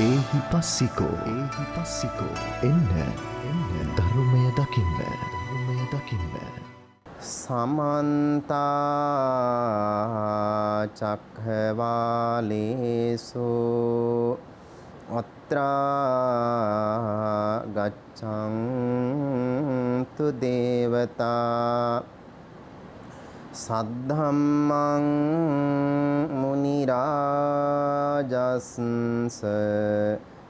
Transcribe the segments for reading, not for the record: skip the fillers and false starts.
ඒහිපස්සිකෝ එන්න ධර්මය දකින්න සමන්ත චක්ඛවාලේසු අත්‍රා ගච්ඡන්තු දේවතා සද්ධම්මං මුනි රාජස්ස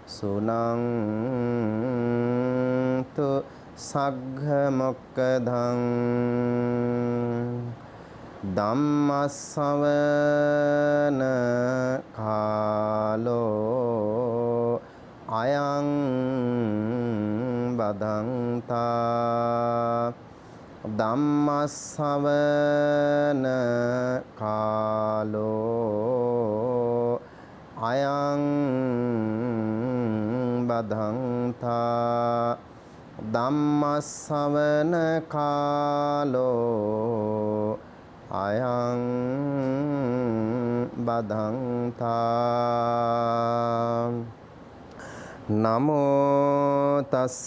සුනන්තු සග්ග මොක්ඛදං ධම්මස්සවන කාලෝ අයං බදන්තා ධම්මස්සවන කාලෝ අයං බදන්තා ධම්මස්සවන කාලෝ අයං බදන්තා නමෝ තස්ස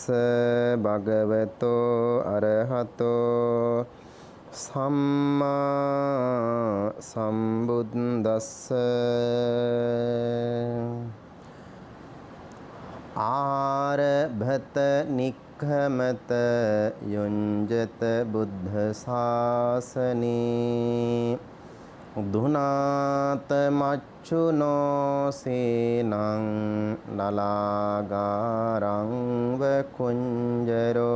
භගවතෝ අරහතෝ සම්මා සම්බුද්දස්ස ආරභත නික්ඛමත යොඤ්ජත බුද්ධ ශාසනේ දුනාත මච්චුනෝ සේනං නලාගාරං වකුඤ්ජරෝ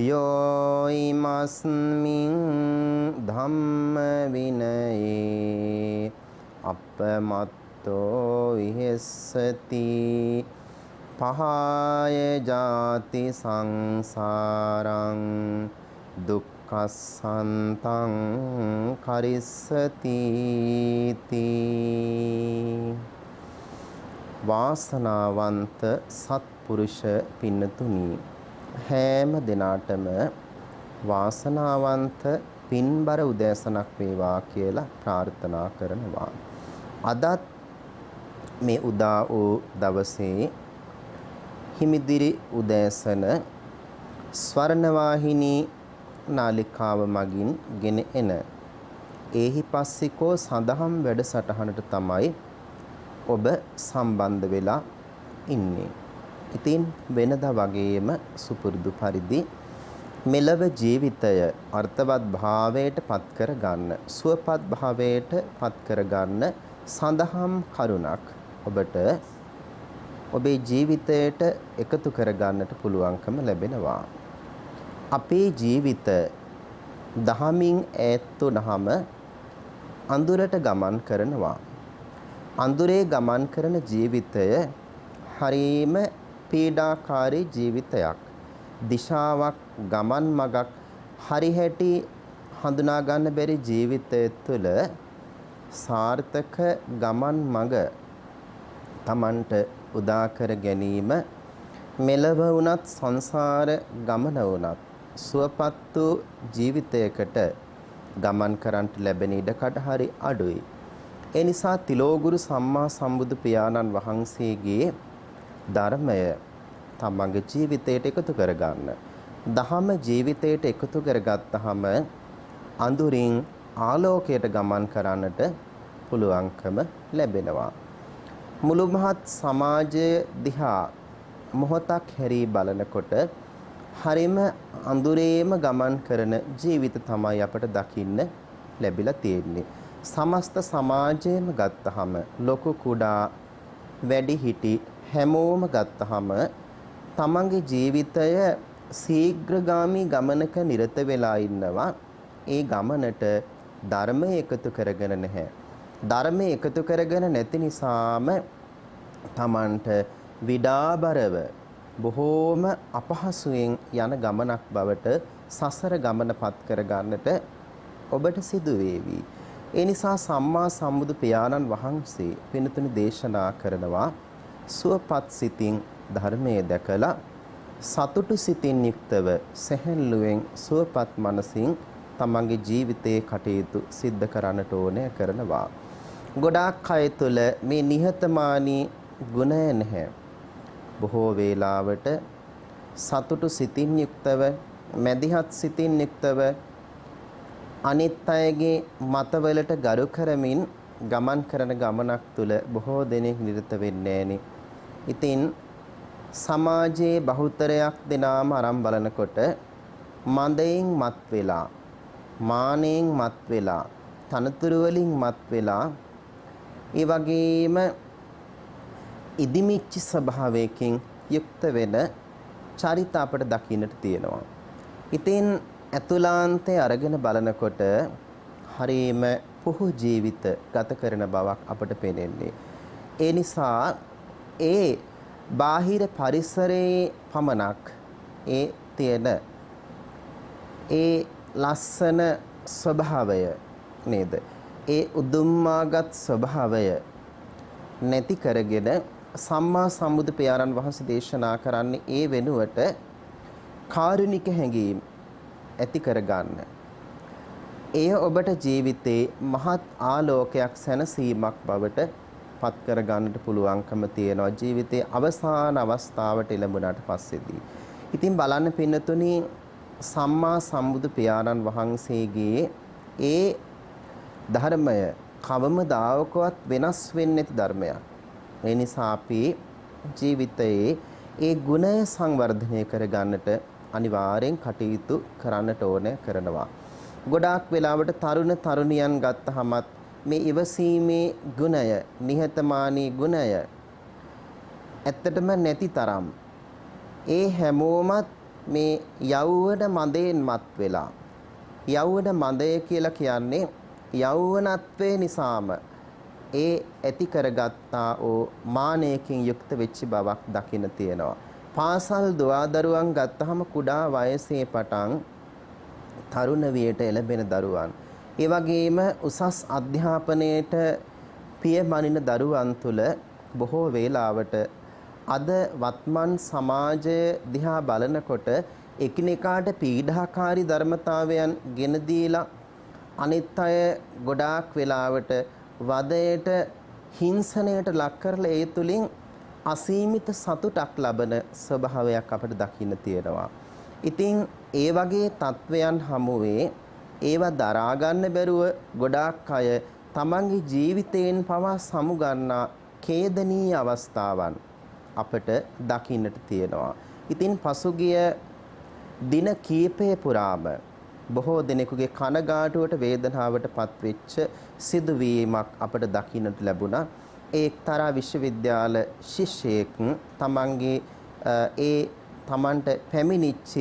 යෝ ඉමස්මින් ධම්ම විනයේ අපමත්තෝ විහෙස්සති පහාය ජාති සංසාරං දුක්ඛසන්තං කරිස්සති තී. වාසනාවන්ත සත්පුරුෂ පින්නතුනි, හැම දිනාටම වාසනාවන්ත පින්බර උදෑසනක් වේවා කියලා ප්‍රාර්ථනා කරනවා. අදත් මේ උදා වූ දවසේ හිමිදිරි උදෑසන ස්වර්ණවාහිනී නාලිකාව මගින් ගෙන එන ඒහිපස්සිකෝ සඳහම් වැඩසටහනට තමයි ඔබ සම්බන්ධ වෙලා ඉන්නේ. ඉතින් වෙනදා වගේම සුපුරුදු පරිදි මෙලව ජීවිතය අර්ථවත් භාවයට පත් කර ගන්න, සුවපත් භාවයට පත් කර ගන්න සඳහම් කරුණක් ඔබට ඔබේ ජීවිතයට එකතු කර ගන්නට පුළුවන්කම ලැබෙනවා. අපේ ජීවිත දහමින් ඈත් වුනහම අඳුරට ගමන් කරනවා. අඳුරේ ගමන් කරන ජීවිතය හරීම පීඩාකාරී ජීවිතයක්. දිශාවක්, ගමන් මගක් හරිහැටි හඳුනා ගන්න බැරි ජීවිතය තුළ සාර්ථක ගමන් මඟ Tamanට උදා කර ගැනීම, මෙලව වුණත් සංසාර ගමන වුණත් සුවපත් වූ ජීවිතයකට ගමන් කරන්නට ලැබෙන ඉඩකඩ හරි අඩුයි. ඒ නිසා තිලෝගුරු සම්මා සම්බුදු පියාණන් වහන්සේගේ ධර්මය තමන්ගේ ජීවිතයට එකතු කරගන්න. දහම ජීවිතයට එකතු කරගත්තාම අඳුරින් ආලෝකයට ගමන් කරන්නට පුළුවන්කම ලැබෙනවා. මුළු මහත් සමාජය දිහා මොහොතක් හැරී බලනකොට හරිම අඳුරේම ගමන් කරන ජීවිත තමයි අපට දකින්න ලැබිලා තියෙන්නේ. සමස්ත සමාජයම ගත්තහම, ලොකු කුඩා වැඩි හිටි හැමෝම ගත්තහම තමන්ගේ ජීවිතය ශීඝ්‍රගාමී ගමනක නිරත වෙලා ඉන්නවා. ඒ ගමනට ධර්මය එකතු කරගෙන නැහැ. ධර්මය එකතු කරගෙන නැති නිසාම තමන්ට විඩාබරව බොහෝම අපහසුයෙන් යන ගමනක් බවට සසර ගමන පත් කර ගන්නට ඔබට සිදු වේවි. ඒ නිසා සම්මා සම්බුදු පියාණන් වහන්සේ පින්තුනි දේශනා කරනවා සුවපත් සිතින් ධර්මයේ දැකලා සතුටු සිතින් යුක්තව සැහැල්ලුවෙන් සුවපත් මනසින් තමන්ගේ ජීවිතයේ කටයුතු සිද්ධ කරන්නට ඕනේ කරනවා. ගොඩාක් අය තුළ මේ නිහතමානී ගුණය නැහැ. බොහෝ වේලාවට සතුටු සිතින් යුක්තව මැදිහත් සිතින් යුක්තව අනිත් අයගේ මතවලට ගරු කරමින් ගමන් කරන ගමනක් තුල බොහෝ දෙනෙක් නිරත වෙන්නේ නැණි. ඉතින් සමාජයේ බහුතරයක් දෙනාම අරන් බලනකොට මන්දයෙන් මත් වෙලා මානෙන් මත් වෙලා තනතුරු වලින් මත් වෙලා ඒ වගේම ඉදිමිච්ච ස්වභාවයකින් යුක්ත වෙන චරිත අපට දකින්නට තියෙනවා. ඉතින් අතුලාන්තයේ අරගෙන බලනකොට හරීම පුහු ජීවිත ගත කරන බවක් අපට පේන්නේ. ඒ නිසා ඒ බාහිර පරිසරයේ පමණක් ඒ තියෙන ඒ ලස්සන ස්වභාවය නේද? ඒ උදුම්මාගත් ස්වභාවය නැති කරගෙන සම්මා සම්බුදු පියාණන් වහන්සේ දේශනා කරන්නේ ඒ වෙනුවට කාරුණික හැඟීම් ඇති කරගන්න. එය ඔබට ජීවිතේ මහත් ආලෝකයක් සැනසීමක් බවට පත් කරගන්නට පුළුවන්කම තියෙනවා ජීවිතයේ අවසාන අවස්ථාවට එළඹුණාට පස්සේදී. ඉතින් බලන්න පින්නතුනි සම්මා සම්බුදු පියාණන් වහන්සේගේ ඒ ධර්මය කවමදාකවත් වෙනස් වෙන්නේ නැති ධර්මයක්. ඒ නිසා අපි ජීවිතයේ ඒ ගුණය සංවර්ධනය කරගන්නට අනිවාර්යෙන් කටයුතු කරන්නට ඕනේ කරනවා. ගොඩාක් වෙලාවට තරුණ තරුණියන් ගත්තහමත් මේ ඉවසීමේ ගුණය, නිහතමානී ගුණය ඇත්තටම නැති තරම් ඒ හැමෝමත් මේ යෞවන මදයෙන් මත් වෙලා. යෞවන මදය කියලා කියන්නේ යෞවනත්වයේ නිසාම ඒ ඇති කරගත්තා වූ මානයකින් යුක්ත වෙච්ච බවක් දකින්න තියෙනවා. පාසල් දුවදරුවන් ගත්තහම කුඩා වයසේ පටන් තරුණ වියට එළඹෙන දරුවන්. ඒ වගේම උසස් අධ්‍යාපනයේට පියමනින දරුවන් තුල බොහෝ වේලාවට අද වත්මන් සමාජය දිහා බලනකොට එකිනෙකාට පීඩාකාරී ධර්මතාවයන් ගෙන දීලා අනිත් අය ගොඩාක් වෙලාවට වදයට හිංසනයට ලක් කරලා ඒ තුලින් අසීමිත සතුටක් ලබන ස්වභාවයක් අපිට දකින්න තියෙනවා. ඉතින් ඒ වගේ තත්වයන් හමුවේ ඒවා දරා ගන්න බැරුව ගොඩාක් අය තමන්ගේ ජීවිතයෙන් පවා සමුගන්නා ඛේදනීය අවස්ථාවන් අපට දකින්නට තියෙනවා. ඉතින් පසුගිය දින කීපය පුරාම බොහෝ දෙනෙකුගේ කනගාටුවට වේදනාවට පත්වෙච්ච සිදුවීමක් අපට දකින්නට ලැබුණා. ඒ එක්තරා විශ්වවිද්‍යාල ශිෂ්‍යයෙක් තමන්ගේ ඒ තමන්ට පැමිණිච්ච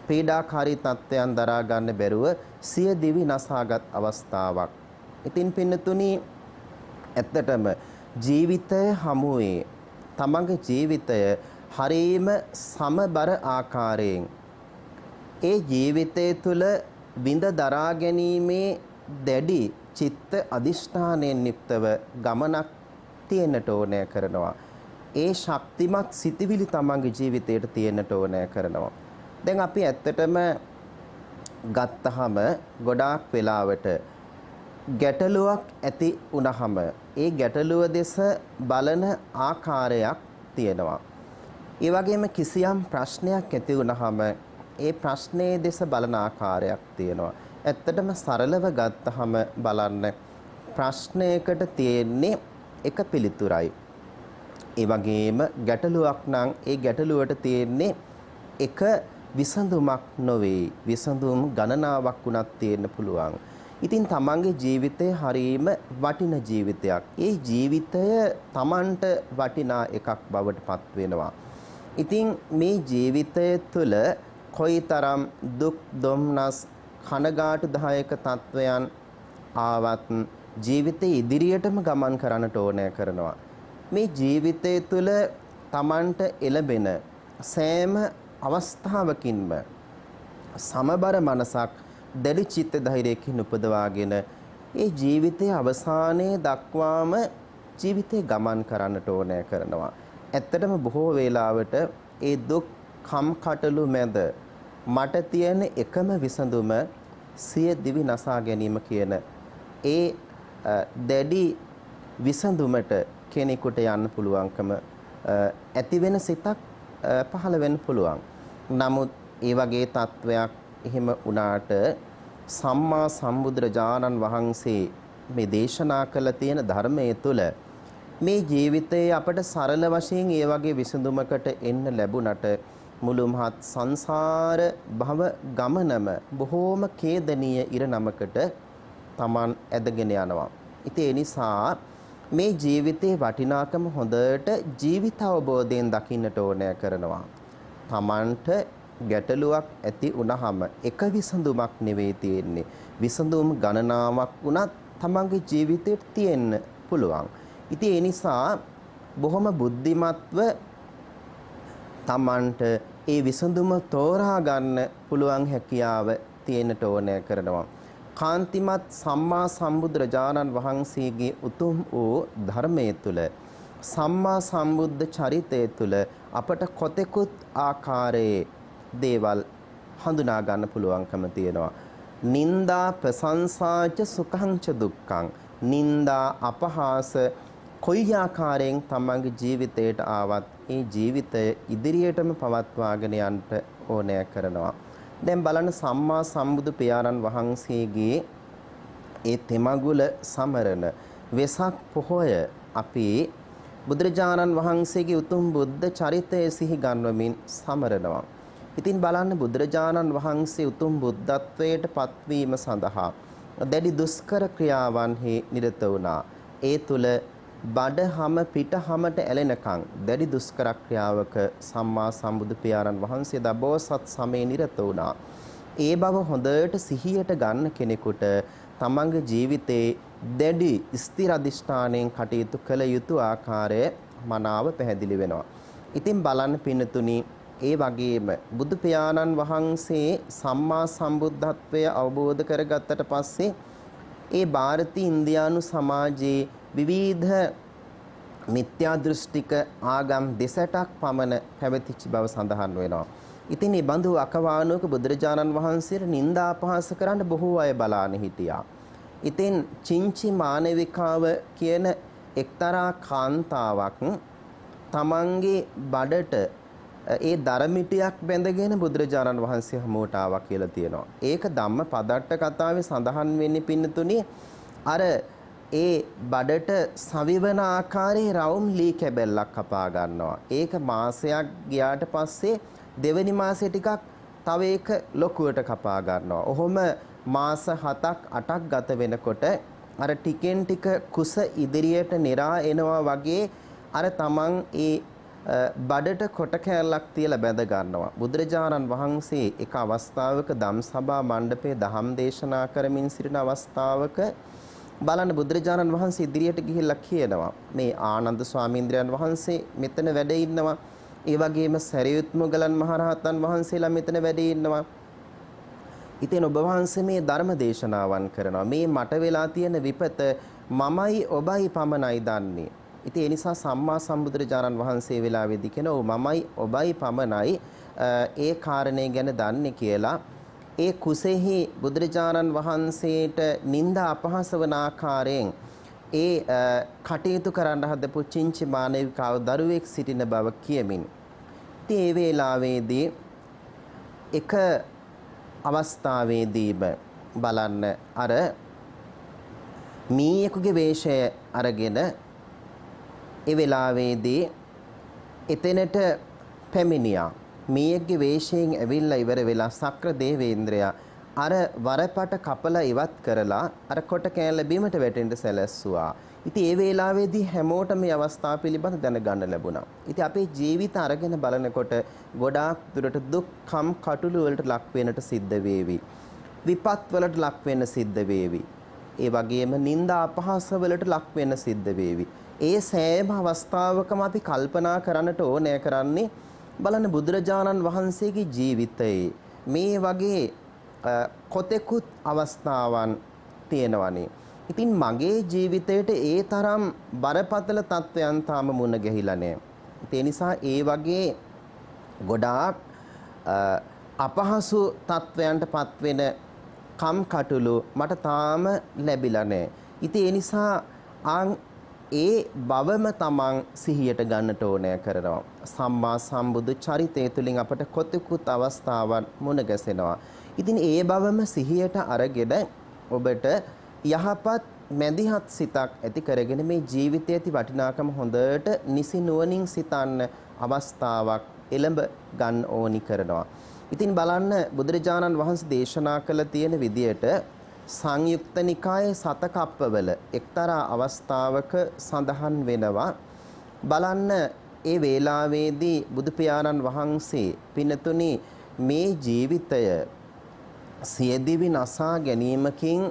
පීඩාකාරී තත්ත්වයන් දරා ගන්න බැරුව සිය දිවි නසාගත් අවස්ථාවක්. ඉතින් පින්නතුනි ඇත්තටම ජීවිතය හමුවේ තමන්ගේ ජීවිතය හරීම සමබර ආකාරයෙන් ඒ ජීවිතය තුළ විඳ දරා ගැනීමේ දැඩි චිත්ත අදිෂ්ඨානයෙන් යුක්තව ගමනක් තියෙන්නට ඕනෑ කරනවා. ඒ ශක්තිමත් සිතිවිලි තමන්ගේ ජීවිතයට තියෙන්නට ඕනෑ කරනවා. දැන් අපි ඇත්තටම ගත්තහම ගොඩාක් වෙලාවට ගැටලුවක් ඇති වුණහම ඒ ගැටලුව දෙස බලන ආකාරයක් තියෙනවා. ඒ වගේම කිසියම් ප්‍රශ්නයක් ඇති වුණහම ඒ ප්‍රශ්නයේ දෙස බලන ආකාරයක් තියෙනවා. ඇත්තටම සරලව ගත්තහම බලන්න ප්‍රශ්නයකට තියෙන්නේ එක පිළිතුරයි. ඒ වගේම ගැටලුවක් නම් ඒ ගැටලුවට තියෙන්නේ එක විසඳුමක් නොවේ. විසඳුම් ගණනාවක් වුණත් තියෙන්න පුළුවන්. ඉතින් තමන්ගේ ජීවිතය හරීම වටින ජීවිතයක්. ඒ ජීවිතය තමන්ට වටිනා එකක් බවට පත් වෙනවා. ඉතින් මේ ජීවිතය තුළ කොයිතරම් දුක් දුම්නස් කනගාටුදායක තත්වයන් ආවත් ජීවිතේ ඉදිරියටම ගමන් කරන්නට ඕනෑ කරනවා. මේ ජීවිතය තුළ තමන්ට එළඹෙන සෑම අවස්ථාවකින්ම සමබර මනසක් දැඩි චිත්ත ධෛර්යයකින් උපදවාගෙන ඒ ජීවිතයේ අවසානයේ දක්වාම ජීවිතේ ගමන් කරන්නට ඕනෑ කරනවා. ඇත්තටම බොහෝ වේලාවට ඒ දුක් කම්කටොළු මැද මට තියෙන එකම විසඳුම සිය දිවි නසා ගැනීම කියන ඒ දැඩි විසඳුමට කෙනෙකුට යන්න පුළුවන්කම ඇති වෙන සිතක් පහළ වෙන්න පුළුවන්. නමුත් ඒ වගේ තත්වයක් එහෙම වුණාට සම්මා සම්බුදුරජාණන් වහන්සේ මේ දේශනා කළ තියෙන ධර්මයේ තුල මේ ජීවිතයේ අපට සරල වශයෙන් ඒ වගේ විසඳුමකට එන්න ලැබුණට මුළු මහත් සංසාර භව ගමනම බොහෝම ඛේදනීය ඉරණමකට Taman ඇදගෙන යනවා. ඉතින් ඒ නිසා මේ ජීවිතේ වටිනාකම හොඳට ජීවිත අවබෝධයෙන් දකින්නට ඕනෑ කරනවා. Tamanට ගැටලුවක් ඇති වුණාම එක විසඳුමක් නෙවෙයි තියෙන්නේ. විසඳුම් ගණනාවක් වුණත් තමන්ගේ ජීවිතේට තියෙන්න පුළුවන්. ඉතින් ඒ නිසා බොහොම බුද්ධිමත්ව තමන්ට ඒ විසඳුම තෝරා ගන්න පුළුවන් හැකියාව තියෙන්නට ඕනෑ කරනවා. කාන්තිමත් සම්මා සම්බුදුරජාණන් වහන්සේගේ උතුම් වූ ධර්මයේ තුල සම්මා සම්බුද්ධ චරිතය තුල අපට කොතෙකුත් ආකාරයේ දේවල් හඳුනා ගන්න පුළුවන්කම තියෙනවා. නින්දා ප්‍රශංසාච සුඛංච දුක්ඛං. නින්දා අපහාස කොයි ආකාරයෙන් තමන්ගේ ජීවිතයට ආවත් ඒ ජීවිතය ඉදිරියටම පවත්වාගෙන යන්න ඕනෑ කරනවා. දැන් බලන්න සම්මා සම්බුදු පියාණන් වහන්සේගේ ඒ තෙමඟුල සමරන වෙසක් පොහොය අපි බුදුරජාණන් වහන්සේගේ උතුම් බුද්ධ චරිතය සිහි ගන්වමින් සමරනවා. ඉතින් බලන්න බුදුරජාණන් වහන්සේ උතුම් බුද්ධත්වයට පත්වීම සඳහා දැඩි දුෂ්කර ක්‍රියාවන්හි නිරත වුණා. ඒ තුල බඩහම පිටහමට ඇලෙනකන් දැඩි දුෂ්කර ක්‍රියාවක සම්මා සම්බුදු පියාණන් වහන්සේ දබෝසත් සමයේ නිරත වුණා. ඒ බව හොඳට සිහියට ගන්න කෙනෙකුට තමන්ගේ ජීවිතේ දැඩි ස්ථිර අධිෂ්ඨානයෙන් කටයුතු කළ යුතු ආකාරය මනාව පැහැදිලි වෙනවා. ඉතින් බලන්න පින්නතුනි, ඒ වගේම බුදු පියාණන් වහන්සේ සම්මා සම්බුද්ධත්වය අවබෝධ කරගත්තට පස්සේ ඒ ಭಾರತೀಯ ඉන්දියානු සමාජයේ විවිධ මිත්‍යා දෘෂ්ටික ආගම් 2ක් පමණ පැවතිච්ච බව සඳහන් වෙනවා. ඉතින් මේ බඳු අකවානුවක බුදුරජාණන් වහන්සේට නිନ୍ଦා අපහාස කරන්න බොහෝ අය බලාන හිටියා. ඉතින් චින්චි මානවිකාව කියන එක්තරා කාන්තාවක් තමන්ගේ බඩට ඒ දරමිටියක් බැඳගෙන බුදුරජාණන් වහන්සේ හමුවට ආවා කියලා තියෙනවා. ඒක ධම්මපදට්ට කතාවේ සඳහන් වෙන්නේ පින්නතුණි අර ඒ බඩට සවිවන ආකාරයේ රවුම් ලී කැබැල්ලක් කපා ගන්නවා. ඒක මාසයක් ගියාට පස්සේ දෙවෙනි මාසේ ටිකක් තව ඒක ලොකුවට කපා ගන්නවා. ඔහොම මාස 7ක් 8ක් ගත වෙනකොට අර ටිකෙන් ටික කුස ඉදිරියට නිරා එනවා වගේ අර තමන් ඒ බඩට කොට කෑල්ලක් තියලා බැඳ ගන්නවා. බුදුරජාණන් වහන්සේ එක අවස්ථාවක ධම්සභා මණ්ඩපයේ දහම් දේශනා කරමින් සිටින අවස්ථාවක බලන්න බුදුරජාණන් වහන්සේ ඉදිරියට ගිහිල්ලා කියනවා මේ ආනන්ද ස්වාමීන්ද්‍රයන් වහන්සේ මෙතන වැඩ ඉන්නවා. ඒ වගේම සරියුත් මුගලන් මහරහතන් වහන්සේලා මෙතන වැඩ ඉන්නවා. ඉතින් ඔබ වහන්සේ මේ ධර්ම දේශනාවන් කරනවා. මේ මට වෙලා තියෙන විපත මමයි ඔබයි පමණයි දන්නේ. ඉතින් ඒ නිසා සම්මා සම්බුදුරජාණන් වහන්සේ වෙලාවේදී කියනවා මමයි ඔබයි පමණයි ඒ කාරණේ ගැන දන්නේ කියලා. ඒ කුසෙහි බුදුරජාණන් වහන්සේට නිନ୍ଦා අපහාස වන ආකාරයෙන් ඒ කටයුතු කරන්න හදපු චින්චි මානවිකාව දරුවෙක් සිටින බව කියමින් ඉතින් ඒ වේලාවේදී එක අවස්ථාවේදීම බලන්න අර මීයෙකුගේ වේශය අරගෙන ඒ වෙලාවේදී එතනට පැමිණියා. මීයෙක්ගේ වේශයෙන් ඇවිල්ලා ඉවර වෙලා සක්‍ර දේවේන්ද්‍රයා අර වරපට කපලා ඉවත් කරලා අර කොට කෑල්ල බීමට වැටෙන්න සැලැස්සුවා. ඉතින් ඒ වේලාවේදී හැමෝටම මේ අවස්ථාව පිළිබඳ දැනගන්න ලැබුණා. ඉතින් අපේ ජීවිත අරගෙන බලනකොට ගොඩාක් දුරට දුක්ඛම් කටුළු වලට ලක් වෙන්නට සිද්ධ වේවි. විපත් වලට ලක් වෙන්න සිද්ධ වේවි. ඒ වගේම නිന്ദා අපහාස වලට ලක් වෙන්න සිද්ධ වේවි. ඒ සෑම අවස්ථාවකම අපි කල්පනා කරන්නට ඕනෑ කරන්නේ බලන්න බුදුරජාණන් වහන්සේගේ ජීවිතයේ මේ වගේ කොතෙකුත් අවස්ථාවන් තියෙනවනේ. ඉතින් මගේ ජීවිතේට ඒ තරම් බරපතල තත්වයන් තාම මුණ ගැහිලා නැහැ. ඒ නිසා ඒ වගේ ගොඩාක් අපහසු තත්වයන්ට පත්වෙන කම්කටොළු මට තාම ලැබිලා නැහැ. ඉතින් ඒ නිසා ඒ බවම තමන් සිහියට ගන්නට ඕනෑ කරනවා. සම්මා සම්බුදු චරිතය තුළින් අපට කොතෙකුත් අවස්ථාවන් මුණ ගැසෙනවා. ඉතින් ඒ බවම සිහියට අරගෙන ඔබට යහපත් මැදිහත් සිතක් ඇති කරගෙන මේ ජීවිතයේ ඇති වටිනාකම හොඳට නිසි නුවණින් සිතන්න අවස්ථාවක් එළඹ ගන්න ඕනි කරනවා. ඉතින් බලන්න බුදුරජාණන් වහන්සේ දේශනා කළ තියෙන විදියට සංයුක්ත නිකායේ සතකප්පවල එක්තරා අවස්ථාවක සඳහන් වෙනවා. බලන්න ඒ වේලාවේදී බුදු පියාණන් වහන්සේ පින්නතුනි මේ ජීවිතය සියදිවි නසා ගැනීමකින්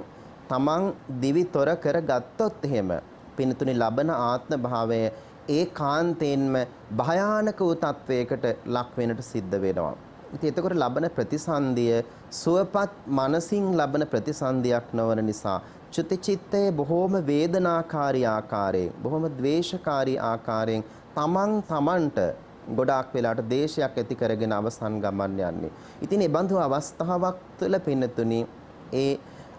තමන් දිවි තොර කර ගත්තොත් එහෙම පින්නතුනි ලබන ආත්ම භාවය ඒකාන්තයෙන්ම භයානක වූ තත්වයකට ලක් වෙන්නට සිද්ධ වෙනවා. ඉතින් එතකොට ලබන ප්‍රතිසන්දිය සුවපත් මනසින් ලබන ප්‍රතිසන්දියක් නොවන නිසා චුතිචිත්තයේ බොහෝම වේදනාකාරී ආකාරයෙන් බොහෝම ද්වේෂකාරී ආකාරයෙන් තමන්ට ගොඩාක් වෙලාට දේශයක් ඇති කරගෙන අවසන් ගමන් යන්නේ. ඉතින් මේ බඳු අවස්ථාවක් තුළ පින්නතුනි ඒ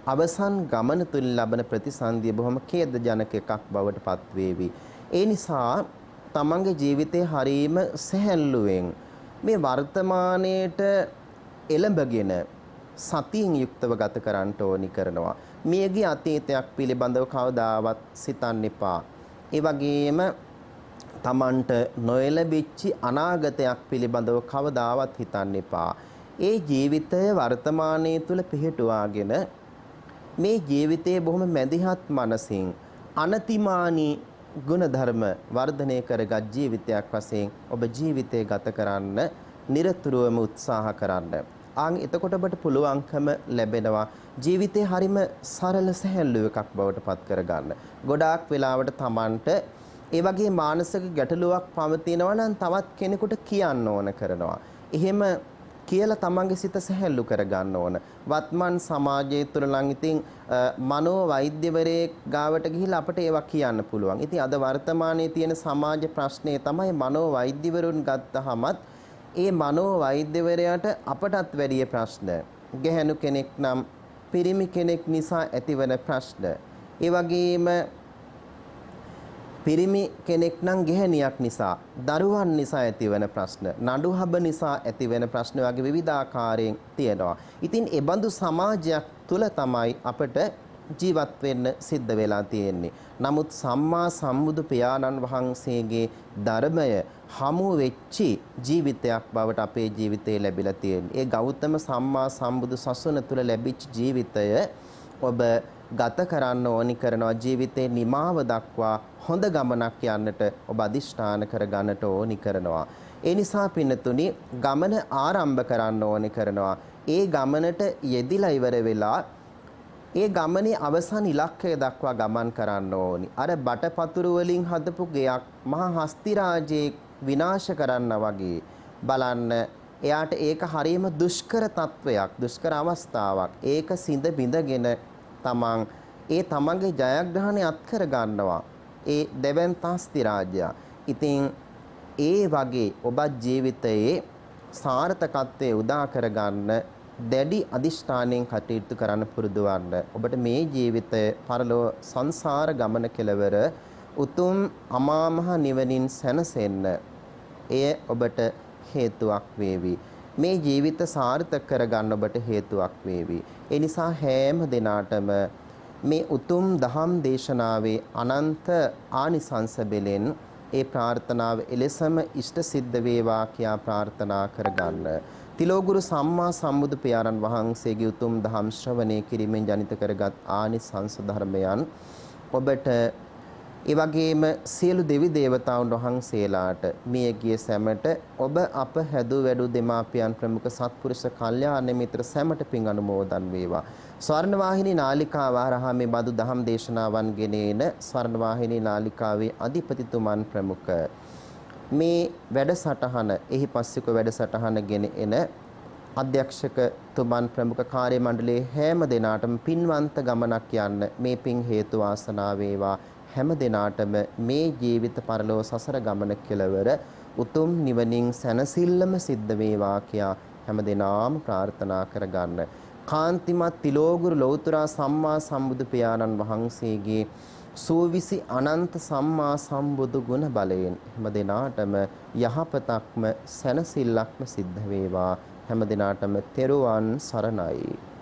අවසන් ගමන තුළ ලබන ප්‍රතිසන්දිය බොහොම ඛේදජනක එකක් බවට පත් වේවි. ඒ නිසා තමන්ගේ ජීවිතේ හරීම සැහැල්ලුවෙන් මේ වර්තමානයේට එළඹගෙන සතියෙන් යුක්තව ගත කරන්න ඕනි කරනවා. මියගිය අතීතයක් පිළිබඳව කවදාවත් සිතන්න එපා. ඒ වගේම තමන්ට නොඑළඹිච්ච අනාගතයක් පිළිබඳව කවදාවත් හිතන්න එපා. ඒ ජීවිතය වර්තමානයේ තුල පිහිටුවාගෙන මේ ජීවිතයේ බොහොම මැදිහත් මනසින් අනතිමානී ගුණධර්ම වර්ධනය කරගත් ජීවිතයක් වශයෙන් ඔබ ජීවිතය ගත කරන්න නිරතුරුවම උත්සාහ කරන්න. එතකොට ඔබට පුළුවන්කම ලැබෙනවා ජීවිතේ හරිම සරල සැහැල්ලු එකක් බවට පත් කරගන්න. ගොඩාක් වෙලාවට Tamanට ඒ වගේ මානසික ගැටලුවක් පවතිනවා නම් තවත් කෙනෙකුට කියන්න ඕන කරනවා. එහෙම කියලා තමන්ගේ සිත සැහැල්ලු කරගන්න ඕන. වත්මන් සමාජයේ තුල නම් ඉතින් මනෝ වෛද්‍යවරයෙක් ගාවට ගිහිල්ලා අපිට ඒවා කියන්න පුළුවන්. ඉතින් අද වර්තමානයේ තියෙන සමාජ ප්‍රශ්නේ තමයි මනෝ වෛද්‍යවරුන් ගත්තහමත් ඒ මනෝ වෛද්‍යවරයාට අපටත් වැඩි ප්‍රශ්න. ගැහැණු කෙනෙක් නම් පිරිමි කෙනෙක් නිසා ඇතිවන ප්‍රශ්න. ඒ වගේම පිරිමි කෙනෙක් නම් ගැහණියක් නිසා දරුවන් නිසා ඇතිවන ප්‍රශ්න නඩුහබ නිසා ඇතිවන ප්‍රශ්න වගේ විවිධාකාරයෙන් තියෙනවා. ඉතින් ඒ බඳු සමාජයක් තුල තමයි අපට ජීවත් වෙන්න සිද්ධ වෙලා තියෙන්නේ. නමුත් සම්මා සම්බුදු පියාණන් වහන්සේගේ ධර්මය හමු වෙච්චි ජීවිතයක් බවට අපේ ජීවිතේ ලැබිලා තියෙන්නේ. ඒ ගෞතම සම්මා සම්බුදු සසුන තුල ලැබිච්ච ජීවිතය ඔබ ගත කරන්න ඕනි කරනවා. ජීවිතේ නිමාව දක්වා හොඳ ගමනක් යන්නට ඔබ අදිෂ්ඨාන කරගන්නට ඕනි කරනවා. ඒ නිසා පින්නතුනි ගමන ආරම්භ කරන්න ඕනි කරනවා. ඒ ගමනට යෙදිලා ඉවර වෙලා ඒ ගමනේ අවසන් ඉලක්කය දක්වා ගමන් කරන්න ඕනි. අර බටපතුරු වලින් හදපු ගෙයක් මහා හස්ති රාජේ විනාශ කරන්න වගේ බලන්න එයාට ඒක හරියම දුෂ්කර තත්වයක්, දුෂ්කර අවස්ථාවක්. ඒක සිඳ බිඳගෙන තමන්ගේ ජයග්‍රහණය අත්කර ගන්නවා ඒ දෙවැන්ත හස්ති රාජයා. ඉතින් ඒ වගේ ඔබත් ජීවිතයේ සාර්ථකත්වයේ උදා කරගන්න දැඩි අදිෂ්ඨානයෙන් කටයුතු කරන්න පුරුදු වන්න. ඔබට මේ ජීවිතය පරලෝ සංසාර ගමන කෙලවර උතුම් අමා මහ නිවනින් සැනසෙන්න එය ඔබට හේතුවක් වේවි. මේ ජීවිත සාර්ථක කරගන්න ඔබට හේතුවක් වේවි. ඒ නිසා හැම දිනාටම මේ උතුම් දහම් දේශනාවේ අනන්ත ආනිසංස බෙලෙන් ඒ ප්‍රාර්ථනාව එලෙසම ඉෂ්ට සිද්ධ වේවා කියා ප්‍රාර්ථනා කරගන්න. තිලෝගුරු සම්මා සම්බුදු පියාණන් වහන්සේගේ උතුම් දහම් ශ්‍රවණය කිරීමෙන් ජනිත කරගත් ආනිසංස ධර්මයන් ඔබට ඒ වගේම සියලු දෙවි දේවතාවුන් වහන්සේලාට මියගිය සැමට ඔබ අප හැදූ වැඩූ දෙමාපියන් ප්‍රමුඛ සත්පුරුෂ කල්යාණ මිත්‍ර සැමට පින් අනුමෝදන් වේවා. ස්වර්ණවාහිනී නාලිකාව හරහා මේ බඳු දහම් දේශනාවන් ගෙනෙන ස්වර්ණවාහිනී නාලිකාවේ අධිපතිතුමන් ප්‍රමුඛ මේ වැඩසටහන එහි පස්සික වැඩසටහන ගෙන එන අධ්‍යක්ෂකතුමන් ප්‍රමුඛ කාර්ය මණ්ඩලයේ හැම දෙනාටම පින්වන්ත ගමනක් යන්න මේ පින් හේතු වාසනා වේවා. හැම දිනාටම මේ ජීවිත පරලෝ සසර ගමන කෙලවර උතුම් නිවනින් සැනසෙල්ලම සිද්ධ වේවා කියා හැම දිනාම ප්‍රාර්ථනා කරගන්න. කාන්තිමත් තිලෝගුරු ලෞතර සම්මා සම්බුදු පියාණන් වහන්සේගේ සූවිසි අනන්ත සම්මා සම්බුදු ගුණ බලයෙන් හැම දිනාටම යහපතක්ම සැනසෙල්ලක්ම සිද්ධ වේවා. හැම දිනාටම තෙරුවන් සරණයි.